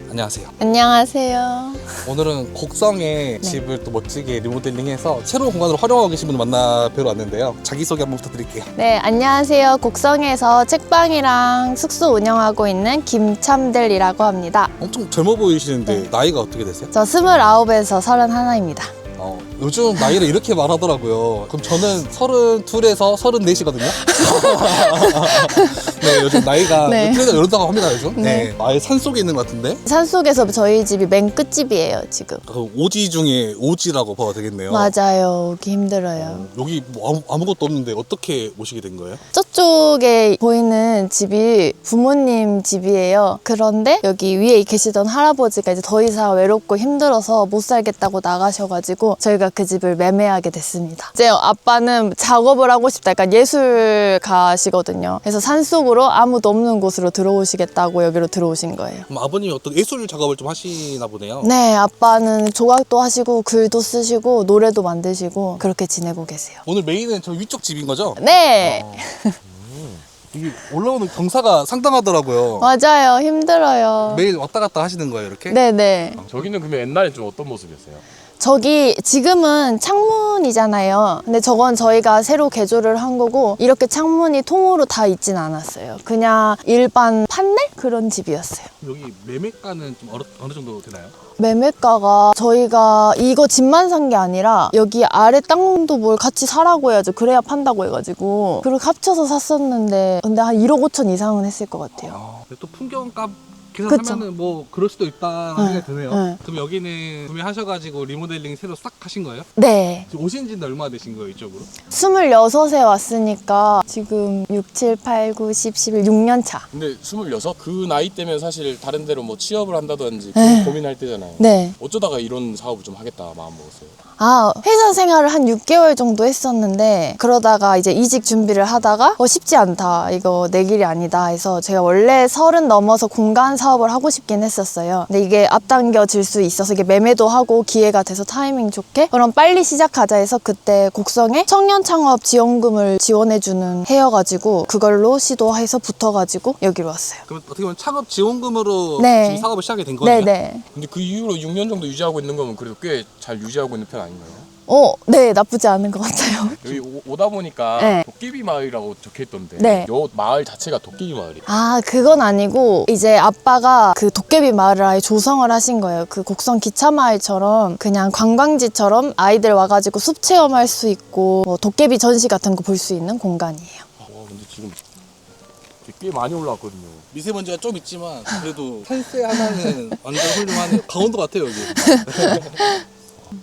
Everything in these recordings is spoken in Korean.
안녕하세요. 안녕하세요. 오늘은 곡성의 집을 또 멋지게 리모델링해서 새로운 공간으로 활용하고 계신 분을 만나 뵈러 왔는데요. 자기소개 한번 부탁드릴게요. 네, 안녕하세요. 곡성에서 책방이랑 숙소 운영하고 있는 김참들이라고 합니다. 엄청 젊어 보이시는데 나이가 어떻게 되세요? 저 29에서 31입니다. 요즘 나이를 이렇게 말하더라고요. 그럼 저는 32에서 34이거든요. 네, 요즘 나이가 네. 어떻게 이런다고 합니다, 요즘. 네. 아예 산속에 있는 것 같은데. 산속에서 저희 집이 맨 끝집이에요, 지금. 그 오지 중에 오지라고 봐도 되겠네요. 맞아요. 오기 힘들어요. 여기 뭐 아무것도 없는데 어떻게 오시게 된 거예요? 저쪽에 보이는 집이 부모님 집이에요. 그런데 여기 위에 계시던 할아버지가 이제 더 이상 외롭고 힘들어서 못 살겠다고 나가셔가지고 저희가 그 집을 매매하게 됐습니다. 이제 아빠는 작업을 하고 싶다. 약간 예술가시거든요. 그래서 산속으로 아무도 없는 곳으로 들어오시겠다고 여기로 들어오신 거예요. 그럼 아버님이 어떤 예술 작업을 좀 하시나 보네요. 네, 아빠는 조각도 하시고 글도 쓰시고 노래도 만드시고 그렇게 지내고 계세요. 오늘 메인은 저 위쪽 집인 거죠? 네, 이게 올라오는 경사가 상당하더라고요. 맞아요. 힘들어요. 매일 왔다 갔다 하시는 거예요, 이렇게? 네네. 저기는 그러면 옛날에 좀 어떤 모습이었어요? 저기 지금은 창문이잖아요. 근데 저건 저희가 새로 개조를 한 거고 이렇게 창문이 통으로 다 있진 않았어요. 그냥 일반 판넬? 그런 집이었어요. 여기 매매가는 좀 어느 정도 되나요? 매매가가 저희가 이거 집만 산 게 아니라 여기 아래 땅도 뭘 같이 사라고 해야죠. 그래야 판다고 해가지고 그렇게 합쳐서 샀었는데 근데 한 1억 5천 이상은 했을 것 같아요. 또 풍경값 그쵸. 계산하면은 뭐 그럴 수도 있다는 생각이 드네요. 네. 그럼 여기는 구매하셔가지고 리모델링 새로 싹 하신 거예요? 네. 지금 오신 지는 얼마나 되신 거예요, 이쪽으로? 26에 왔으니까 지금 6, 7, 8, 9, 10, 11, 6년 차. 근데 26? 그 나이 때면 사실 다른 데로 뭐 취업을 한다든지 네. 고민할 때잖아요. 네. 어쩌다가 이런 사업을 좀 하겠다 마음 먹었어요? 아, 회사 생활을 한 6개월 정도 했었는데 그러다가 이제 이직 준비를 하다가 쉽지 않다. 이거 내 길이 아니다 해서 제가 원래 30 넘어서 공간 사업을 하고 싶긴 했었어요. 근데 이게 앞당겨질 수 있어서 이게 매매도 하고 기회가 돼서 타이밍 좋게 그럼 빨리 시작하자 해서 그때 곡성에 청년 창업 지원금을 지원해주는 해여가지고 그걸로 시도해서 붙어가지고 여기로 왔어요. 그럼 어떻게 보면 창업 지원금으로 네. 지금 사업을 시작이 된 거네요? 네네. 근데 그 이후로 6년 정도 유지하고 있는 거면 그래도 꽤 잘 유지하고 있는 편 아닌가요? 네, 나쁘지 않은 것 같아요. 여기 오다 보니까 네. 도깨비 마을이라고 적혀있던데 네. 요 마을 자체가 도깨비 마을이에요. 아, 그건 아니고 이제 아빠가 그 도깨비 마을을 아예 조성을 하신 거예요. 그 곡성 기차마을처럼 그냥 관광지처럼 아이들 와가지고 숲 체험할 수 있고 뭐 도깨비 전시 같은 거 볼 수 있는 공간이에요. 와 근데 지금 꽤 많이 올라왔거든요. 미세먼지가 좀 있지만 그래도 산세 하나는 완전 훌륭하네요. 강원도 같아요, 여기.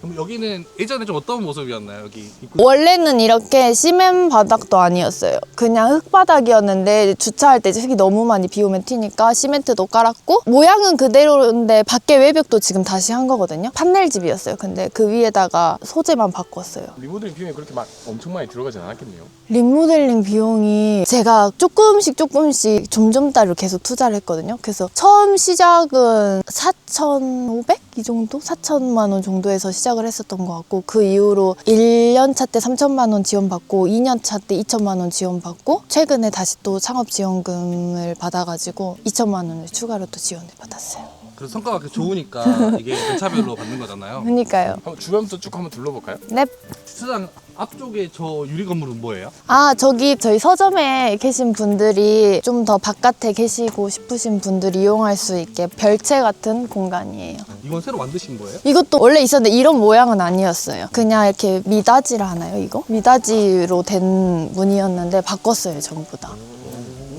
그럼 여기는 예전에 좀 어떤 모습이었나요, 여기? 원래는 이렇게 시멘 바닥도 아니었어요. 그냥 흙바닥이었는데 주차할 때 이제 흙이 너무 많이 비 오면 튀니까 시멘트도 깔았고 모양은 그대로인데 밖에 외벽도 지금 다시 한 거거든요. 판넬 집이었어요. 근데 그 위에다가 소재만 바꿨어요. 리모델링 비용이 그렇게 엄청 많이 들어가진 않았겠네요. 리모델링 비용이 제가 조금씩 점점 따로 계속 투자를 했거든요. 그래서 처음 시작은 4,500? 이 정도? 4천만 원 정도에서 시작을 했었던 것 같고 그 이후로 1년차 때 3천만 원 지원받고 2년차 때 2천만 원 지원받고 최근에 다시 또 창업 지원금을 받아가지고 2천만 원을 추가로 또 지원을 받았어요. 그래서 성과가 좋으니까 이게 연차별로 받는 거잖아요. 그러니까요. 한번 주변부터 쭉 한번 둘러볼까요? 네. 주차장 앞쪽에 저 유리 건물은 뭐예요? 아, 저기 저희 서점에 계신 분들이 좀 더 바깥에 계시고 싶으신 분들이 이용할 수 있게 별채 같은 공간이에요. 이건 새로 만드신 거예요? 이것도 원래 있었는데 이런 모양은 아니었어요. 그냥 이렇게 미닫이라 하나요, 이거? 미닫이로 된 문이었는데 바꿨어요, 전부 다.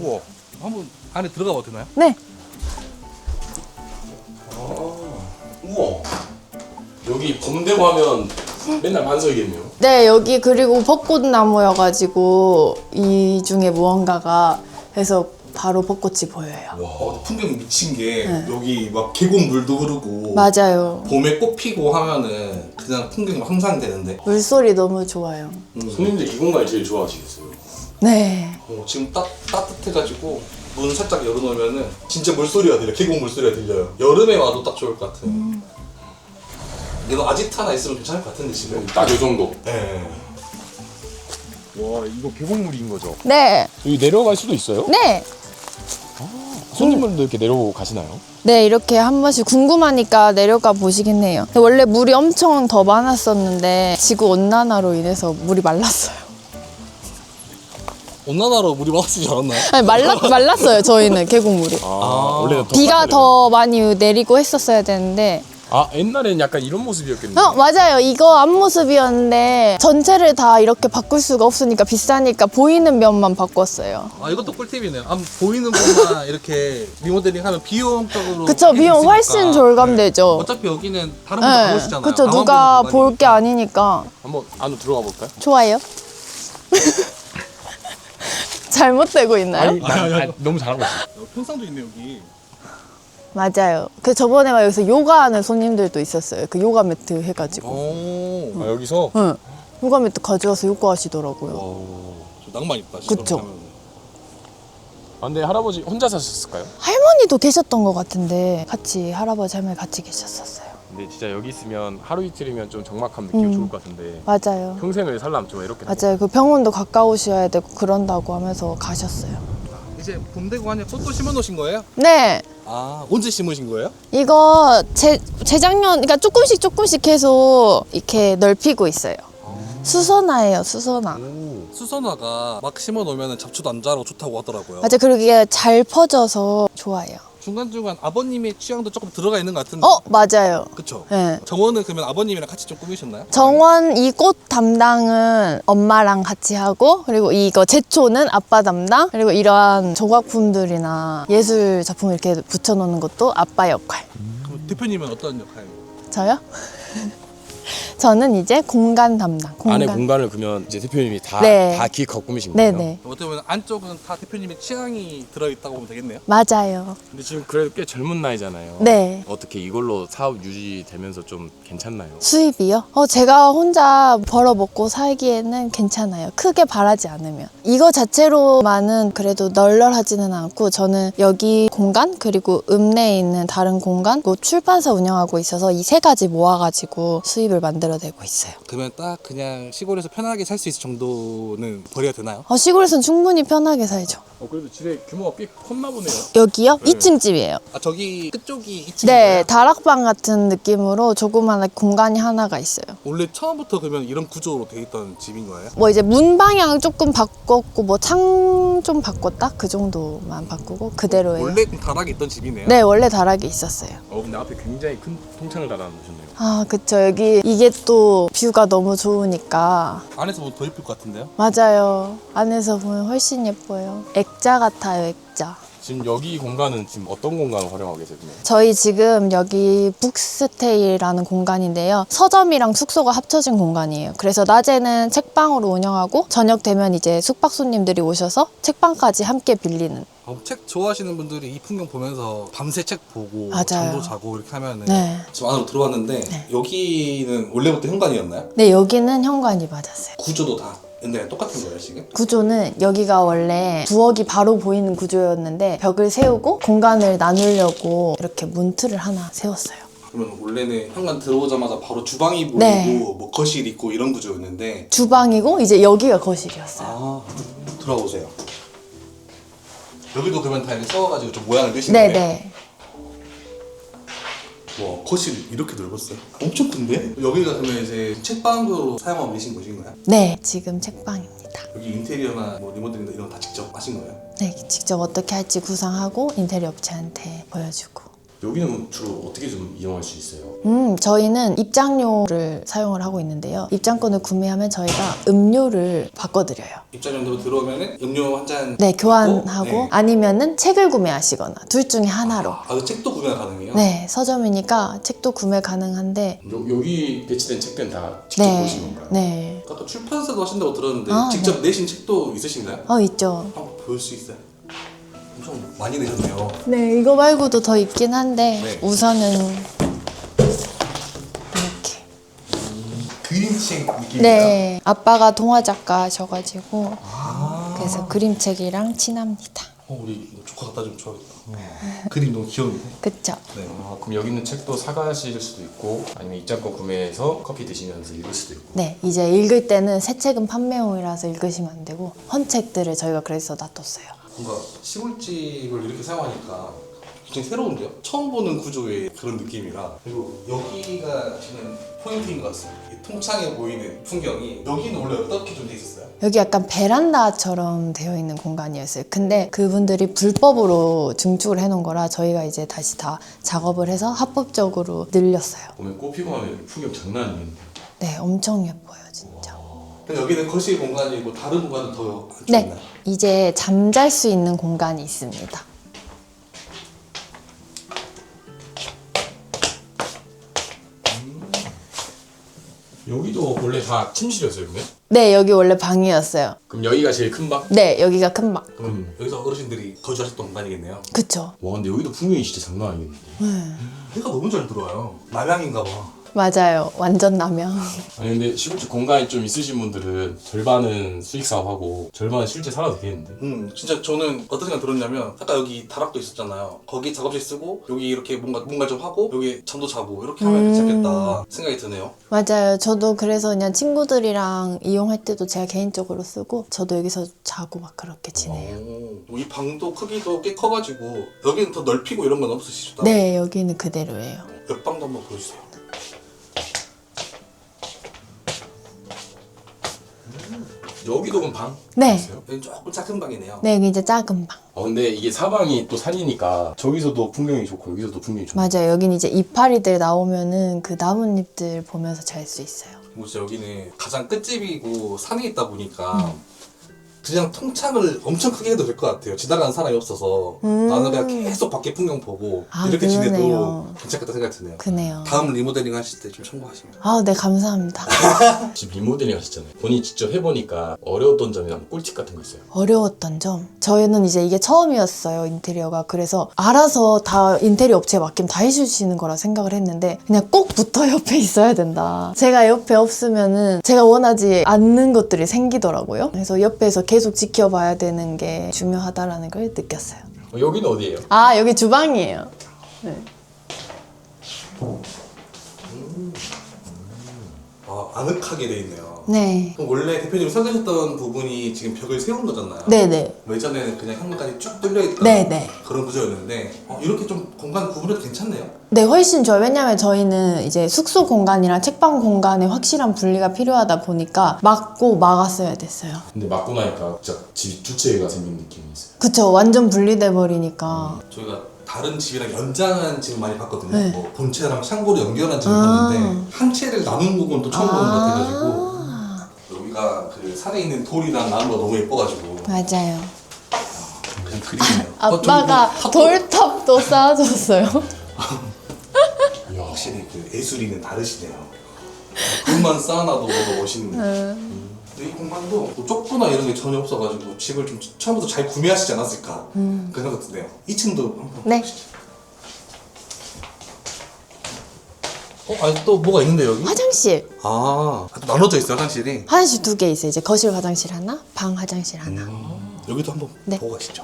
우와. 한번 안에 들어가 봐도 되나요? 네. 우와. 여기 봄되고 하면 맨날 반석이겠네요. 네, 여기 그리고 벚꽃나무여가지고 이 중에 무언가가 해서 바로 벚꽃이 보여요. 풍경이 미친 게 여기 막 계곡 물도 흐르고 맞아요. 봄에 꽃 피고 하면은 그냥 풍경이 상상되는데 물소리 너무 좋아요. 손님들 이 공간을 제일 좋아하시겠어요. 네. 지금 따뜻해가지고 문 살짝 열어놓으면은 진짜 물소리가 들려. 계곡 물소리가 들려요. 여름에 와도 딱 좋을 것 같아요. 이거 아지트 하나 있으면 괜찮을 것 같은데 지금. 딱 요 정도. 네. 와 이거 계곡물인 거죠? 네. 여기 내려갈 수도 있어요? 네. 손님분들도 이렇게 내려오고 가시나요? 네, 이렇게 한 번씩 궁금하니까 내려가 보시긴 해요. 원래 물이 엄청 더 많았었는데 지구 온난화로 인해서 물이 말랐어요. 온난화로 물이 많아지지 않았나요? 아니, 말랐어요, 저희는 계곡물이. 원래는 더 비가 빠르네요. 더 많이 내리고 했었어야 되는데. 옛날에는 약간 이런 모습이었겠네요. 맞아요. 이거 앞모습이었는데 전체를 다 이렇게 바꿀 수가 없으니까 비싸니까 보이는 면만 바꿨어요. 아 이것도 꿀팁이네요. 보이는 것만 이렇게 리모델링하면 비용적으로 그쵸, 아낄 수 비용 훨씬 있으니까. 절감되죠. 어차피 여기는 다른 분도 안 오시잖아요. 그쵸, 나만 누가 보는 볼 공간이니까. 게 아니니까. 한번 안으로 들어가 볼까요? 좋아요. 잘못되고 있나요? 너무 잘하고 있어요. 평상도 있네 여기. 맞아요. 그 저번에 막 여기서 요가하는 손님들도 있었어요. 그 요가 매트 해가지고. 오. 여기서 응. 요가 매트 가져와서 요가 하시더라고요. 저 낭만 있다. 그쵸. 근데 할아버지 혼자 사셨을까요? 할머니도 계셨던 것 같은데 같이 할아버지 할머니 같이 계셨었어요. 근데 진짜 여기 있으면 하루 이틀이면 좀 적막하면 느끼기 좋을 것 같은데 맞아요. 평생을 살려면 좀 이렇게 맞아요. 그 병원도 가까우셔야 되고 그런다고 하면서 가셨어요. 이제 봄 되고 하니 꽃도 심어 놓으신 거예요? 네. 아 언제 심으신 거예요? 이거 재작년, 그러니까 조금씩 계속 이렇게 넓히고 있어요. 수선화예요, 수선화. 수선화가 막 심어 놓으면 잡초도 안 자라고 좋다고 하더라고요. 맞아요. 그리고 이게 잘 퍼져서 좋아요. 중간중간 아버님의 취향도 조금 들어가 있는 것 같은데. 맞아요. 그쵸? 네. 정원은 그러면 아버님이랑 같이 좀 꾸미셨나요? 정원 이 꽃 담당은 엄마랑 같이 하고, 그리고 이거 제초는 아빠 담당, 그리고 이러한 조각품들이나 예술 작품 이렇게 붙여놓는 것도 아빠 역할. 그럼 대표님은 어떤 역할이에요? 저요? 저는 이제 공간 담당. 안에 공간을 그러면 이제 대표님이 다 네. 기획하고 꾸미신 거예요? 네네. 어떻게 보면 안쪽은 다 대표님의 취향이 들어있다고 보면 되겠네요. 맞아요. 근데 지금 그래도 꽤 젊은 나이잖아요. 네. 어떻게 이걸로 사업 유지되면서 좀 괜찮나요? 수입이요? 제가 혼자 벌어먹고 살기에는 괜찮아요. 크게 바라지 않으면. 이거 자체로만은 그래도 널널하지는 않고, 저는 여기 공간, 그리고 읍내에 있는 다른 공간, 또 출판사 운영하고 있어서 이 세 가지 모아가지고 수입을 만들어내고 있어요. 그러면 딱 그냥 시골에서 편하게 살 수 있을 정도는 벌여야 되나요? 시골에선 충분히 편하게 살죠. 그래도 집에 규모가 꽤 컸나 보네요. 여기요? 2층 집이에요. 아 저기 끝쪽이 2층인가요? 네, 다락방 같은 느낌으로 조그마한 공간이 하나가 있어요. 원래 처음부터 그러면 이런 구조로 돼 있던 집인 거예요? 뭐 이제 문 방향 조금 바꿨고, 뭐 창 좀 바꿨다? 그 정도만 바꾸고 그대로예요. 원래 다락이 있던 집이네요? 네, 원래 다락이 있었어요. 근데 앞에 굉장히 큰 통창을 달아놓으셨네요. 아, 그쵸. 여기 이게 또 뷰가 너무 좋으니까. 안에서 보면 더 예쁠 것 같은데요? 맞아요. 안에서 보면 훨씬 예뻐요. 액자 같아요, 액자. 지금 여기 공간은 지금 어떤 공간을 활용하고 계세요? 그러면? 저희 지금 여기 북스테이라는 공간인데요. 서점이랑 숙소가 합쳐진 공간이에요. 그래서 낮에는 책방으로 운영하고, 저녁 되면 이제 숙박 손님들이 오셔서 책방까지 함께 빌리는. 책 좋아하시는 분들이 이 풍경 보면서 밤새 책 보고 맞아요. 잠도 자고 이렇게 하면은 네. 지금 안으로 들어왔는데 여기는 원래부터 현관이었나요? 네, 여기는 현관이 맞았어요. 구조도 다 옛날에 똑같은 거예요 지금? 구조는 여기가 원래 부엌이 바로 보이는 구조였는데 벽을 세우고 공간을 나누려고 이렇게 문틀을 하나 세웠어요. 그러면 원래는 현관 들어오자마자 바로 주방이 보이고 네. 뭐 거실 있고 이런 구조였는데 주방이고 이제 여기가 거실이었어요. 아 들어보세요. 여기도 그러면 다 이렇게 세워가지고 좀 모양을 내신 거예요? 네네. 와 거실이 이렇게 넓었어요? 엄청 큰데? 여기가 그러면 이제 책방으로 사용하고 계신 곳인가요? 네, 지금 책방입니다. 여기 인테리어나 뭐 리모델링 이런 거 다 직접 하신 거예요? 네, 직접 어떻게 할지 구상하고 인테리어 업체한테 보여주고. 여기는 주로 어떻게 좀 이용할 수 있어요? 저희는 입장료를 사용을 하고 있는데요. 입장권을 구매하면 저희가 음료를 바꿔드려요. 입장료로 들어오면은 음료 한 잔. 네, 교환하고 네. 아니면은 책을 구매하시거나 둘 중에 하나로. 그 책도 구매가 가능해요? 네, 서점이니까 책도 구매 가능한데. 여기 배치된 책들은 다 직접 네, 보신 건가요? 네. 아까 출판사도 하신다고 들었는데 아, 직접 내신 책도 있으신가요? 있죠. 한번 볼 수 있어요? 엄청 많이 내셨네요. 네, 이거 말고도 더 있긴 한데 네. 우선은 이렇게. 그림책 느낌이요? 네, 아빠가 동화 작가셔가지고 그래서 그림책이랑 친합니다. 우리 조카 갖다 좀 줘야겠다. 그림 너무 귀여운데? 그쵸? 네. 그럼 여기 있는 책도 사가실 수도 있고 아니면 입장권 구매해서 커피 드시면서 읽을 수도 있고. 네, 이제 읽을 때는 새 책은 판매용이라서 읽으시면 안 되고 헌책들을 저희가 그래서 놔뒀어요. 뭔가 시골집을 이렇게 사용하니까 굉장히 새로운데요? 처음 보는 구조의 그런 느낌이라. 그리고 여기가 지금 포인트인 것 같습니다. 이 통창에 보이는 풍경이 여기는 원래 어떻게 좀 돼 있었어요? 여기 약간 베란다처럼 되어 있는 공간이었어요. 근데 그분들이 불법으로 증축을 해놓은 거라 저희가 이제 다시 다 작업을 해서 합법적으로 늘렸어요. 보면 꽃 피고 하면 풍경 장난 아니겠는데. 네, 엄청 예뻐요, 진짜. 그럼 여기는 거실 공간이고 다른 공간은 더 안 네, 있나요? 이제 잠잘 수 있는 공간이 있습니다. 여기도 원래 다 침실이었어요, 근데? 네, 여기 원래 방이었어요. 그럼 여기가 제일 큰 방? 네, 여기가 큰 방. 그럼 여기서 어르신들이 거주하셨던 공간이겠네요. 그쵸. 와, 근데 여기도 풍경이 진짜 장난 아니겠는데. 해가 너무 잘 들어와요. 남양인가 봐. 맞아요. 완전 남양. 아니 근데 시골집 공간이 좀 있으신 분들은 절반은 수익 사업하고 절반은 실제 살아도 되겠는데. 진짜 저는 어떤 생각 들었냐면 아까 여기 다락도 있었잖아요. 거기 작업실 쓰고 여기 이렇게 뭔가 좀 하고 여기 잠도 자고 이렇게 하면 괜찮겠다 생각이 드네요. 맞아요. 저도 그래서 그냥 친구들이랑 이용할 때도 제가 개인적으로 쓰고 저도 여기서 자고 막 그렇게 지내요. 이 방도 크기도 꽤 커가지고 여기는 더 넓히고 이런 건 없으시죠? 네, 여기는 그대로예요. 옆방도 한번 보여주세요. 여기도 그럼 방? 네. 있어요? 여기 조금 작은 방이네요. 네, 여기 이제 작은 방. 근데 이게 사방이 또 산이니까 저기서도 풍경이 좋고 여기서도 풍경이 좋고. 맞아요. 여긴 이제 이파리들 나오면은 그 나뭇잎들 보면서 잘 수 있어요. 뭐 진짜 여기는 가장 끝집이고 산에 있다 보니까 그냥 통창을 엄청 크게 해도 될 것 같아요. 지나가는 사람이 없어서 나는 그냥 계속 밖에 풍경 보고 아, 이렇게 지내도 그러네요. 괜찮겠다 생각이 드네요. 그네요. 다음 리모델링 하실 때 좀 참고하시면. 아, 네, 감사합니다. 집 리모델링 하셨잖아요. 본인이 직접 해보니까 어려웠던 점이나 꿀팁 같은 거 있어요? 어려웠던 점. 저희는 이제 이게 처음이었어요, 인테리어가. 그래서 알아서 다 인테리어 업체에 맡기면 다 해주시는 거라 생각을 했는데 그냥 꼭 붙어 옆에 있어야 된다. 제가 옆에 없으면은 제가 원하지 않는 것들이 생기더라고요. 그래서 옆에서 계속 지켜봐야 되는 게 중요하다라는 걸 느꼈어요. 여기는 어디예요? 아, 여기 주방이에요. 네. 아, 아늑하게 돼 있네요. 네. 그럼 원래 대표님이 설계하셨던 부분이 지금 벽을 세운 거잖아요. 네네. 예전에는 그냥 현관까지 쭉 뚫려있던 네네. 그런 구조였는데 이렇게 좀 공간 구분해도 괜찮네요. 네, 훨씬 좋아요. 왜냐면 저희는 이제 숙소 공간이랑 책방 공간에 확실한 분리가 필요하다 보니까 막고 막았어야 됐어요. 근데 맞고 나니까 진짜 집 두 채가 생긴 느낌이 있어요. 그쵸. 완전 분리돼 버리니까. 저희가 다른 집이랑 연장한 집을 많이 봤거든요. 네. 뭐 본체랑 창고로 연결한 집을 봤는데 한 채를 나눈 부분 또 처음 보는 것 같아가지고 여기가 그 산에 있는 돌이랑 나무가 너무 예뻐가지고 맞아요. 그냥 그림이네요. 아빠가 돌탑도 쌓아줬어요. 이야. 확실히 그 예술이는 다르시네요. 돌만 쌓아놔도 너무 멋있는데. 근데 이 공간도 뭐 좁거나 이런 게 전혀 없어가지고 집을 좀 처음부터 잘 구매하시지 않았을까 그런 생각 드네요. 2층도 한번 네. 보시죠. 아니 또 뭐가 있는데 여기? 화장실. 또 나눠져 있어요 화장실이. 화장실 2개 있어요. 이제 거실 화장실 하나, 방 화장실 하나. 여기도 한번 네. 보고 가시죠.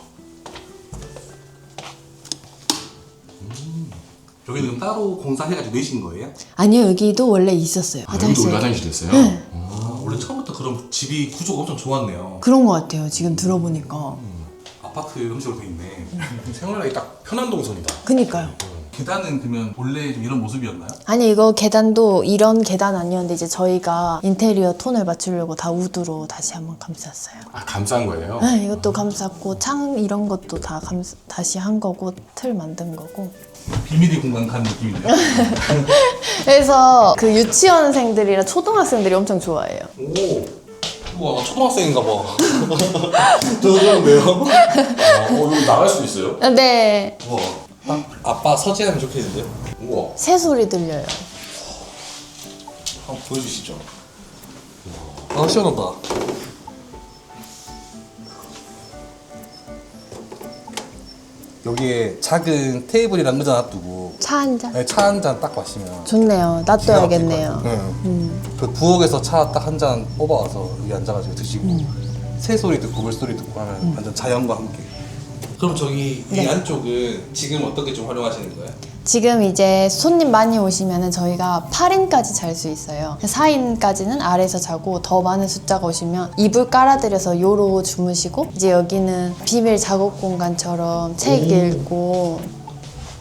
여기는 그럼 따로 공사해가지고 내신 거예요? 아니요, 여기도 원래 있었어요. 여기도 화장실. 우리 화장실이었어요? 네. 원래 처음부터 그럼 집이 구조가 엄청 좋았네요. 그런 것 같아요. 지금 들어보니까. 아파트 형식으로 돼 있네. 생활하기 딱 편한 동선이다. 그니까요. 계단은 그러면 원래 좀 이런 모습이었나요? 아니, 이거 계단도 이런 계단 아니었는데 이제 저희가 인테리어 톤을 맞추려고 다 우드로 다시 한번 감쌌어요. 아, 감싼 거예요? 네, 이것도 감쌌고 창 이런 것도 다 다시 한 거고 틀 만든 거고. 비밀의 공간 가는 느낌이네요. 그래서 그 유치원생들이랑 초등학생들이 엄청 좋아해요. 오, 우와 나 초등학생인가 봐. 저도 그런데요. 여기 나갈 수도 있어요? 네, 우와. 아빠 서재하면 좋겠는데요? 우와. 새소리 들려요. 한번 보여주시죠. 시원하다. 여기에 작은 테이블이랑 의자 놔두고 차 한 잔. 차 한 잔 딱 마시면 좋네요. 놔둬야겠네요. 그 부엌에서 차 딱 한 잔 뽑아와서 여기 앉아가지고 드시고 새 소리 듣고 물소리 듣고 하면 완전 자연과 함께. 그럼 저기 이 네. 안쪽은 지금 어떻게 좀 활용하시는 거예요? 지금 이제 손님 많이 오시면은 저희가 8인까지 잘 수 있어요. 4인까지는 아래에서 자고 더 많은 숫자가 오시면 이불 깔아드려서 요로 주무시고 이제 여기는 비밀 작업 공간처럼 책 읽고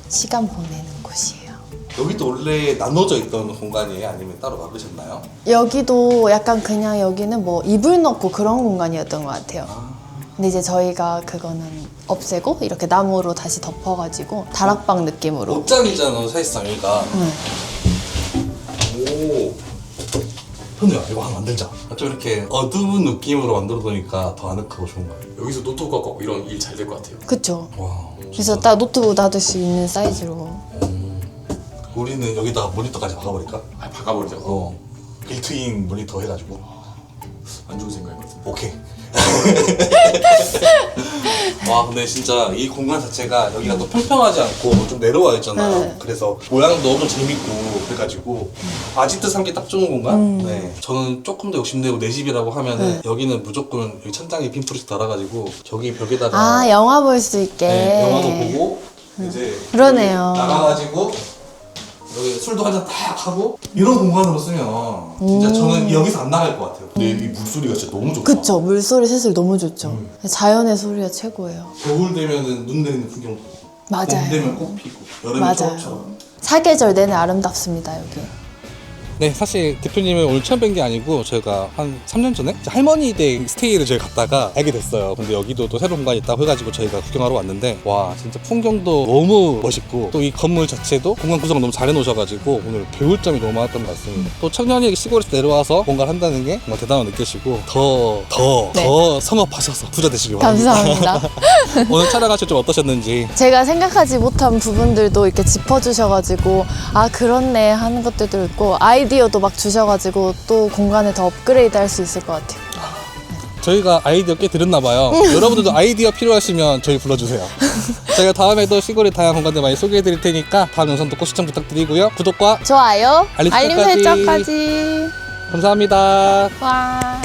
시간 보내는 곳이에요. 여기도 원래 나눠져 있던 공간이에요? 아니면 따로 막으셨나요? 여기도 약간 그냥 여기는 뭐 이불 넣고 그런 공간이었던 것 같아요. 근데 이제 저희가 그거는 없애고 이렇게 나무로 다시 덮어가지고 다락방 느낌으로. 옷장이잖아 사실상 여기가. 오. 현우야 이거 하나 만들자. 좀 이렇게 어두운 느낌으로 만들어 놓으니까 더 아늑하고 좋은 거예요. 여기서 노트북 갖고 이런 일 잘 될 것 같아요. 그쵸. 와. 그래서 딱 노트북 놔둘 수 있는 사이즈로. 우리는 여기다가 모니터까지 박아버릴까? 아, 박아버리자. 빌트인 모니터 해가지고. 안 좋은 생각인 것 같은데. 오케이. 와 근데 진짜 이 공간 자체가 여기가 또 평평하지 않고 좀 내려와 있잖아요. 네. 그래서 모양도 엄청 재밌고 그래가지고 아지트 삼기 딱 좋은 공간. 네. 저는 조금 더 욕심내고 내 집이라고 하면은 여기는 무조건 여기 천장에 핀프레시 달아가지고 저기 벽에다가 아, 영화 볼 수 있게. 네, 영화도 보고 이제 그러네요. 나가가지고 여기 술도 한잔 딱 하고 이런 공간으로 쓰면 진짜 저는 여기서 안 나갈 것 같아요. 근데 이 물소리가 진짜 너무 좋다. 그쵸. 물소리 새소리 너무 좋죠. 자연의 소리가 최고예요. 겨울 되면은 눈 내리는 풍경도 맞아요. 봄 되면 꽃 피고 여름에 맞아요. 초록초록. 사계절 내내 아름답습니다, 여기. 네, 사실 대표님을 오늘 처음 뵌 게 아니고 저희가 한 3년 전에 할머니 댁 스테이를 저희 갔다가 알게 됐어요. 근데 여기도 또 새로운 공간이 있다고 해가지고 저희가 구경하러 왔는데 와 진짜 풍경도 너무 멋있고 또 이 건물 자체도 공간 구성을 너무 잘 해놓으셔가지고 오늘 배울 점이 너무 많았던 것 같습니다. 또 청년이 시골에서 내려와서 뭔가를 한다는 게 정말 대단하고 느껴지고 더 성업하셔서 부자 되시길 바랍니다. 감사합니다. 오늘 촬영하실 좀 어떠셨는지. 제가 생각하지 못한 부분들도 이렇게 짚어주셔가지고 아 그렇네 하는 것들도 있고 아이디어도 막 주셔가지고 또 공간을 더 업그레이드 할 수 있을 것 같아요. 저희가 아이디어 꽤 드렸나 봐요. 여러분들도 아이디어 필요하시면 저희 불러주세요. 저희가 다음에도 시골의 다양한 공간들 많이 소개해 드릴 테니까 다음 영상도 꼭 시청 부탁드리고요. 구독과 좋아요, 알림 알림 설정까지. 설정까지. 감사합니다. 와.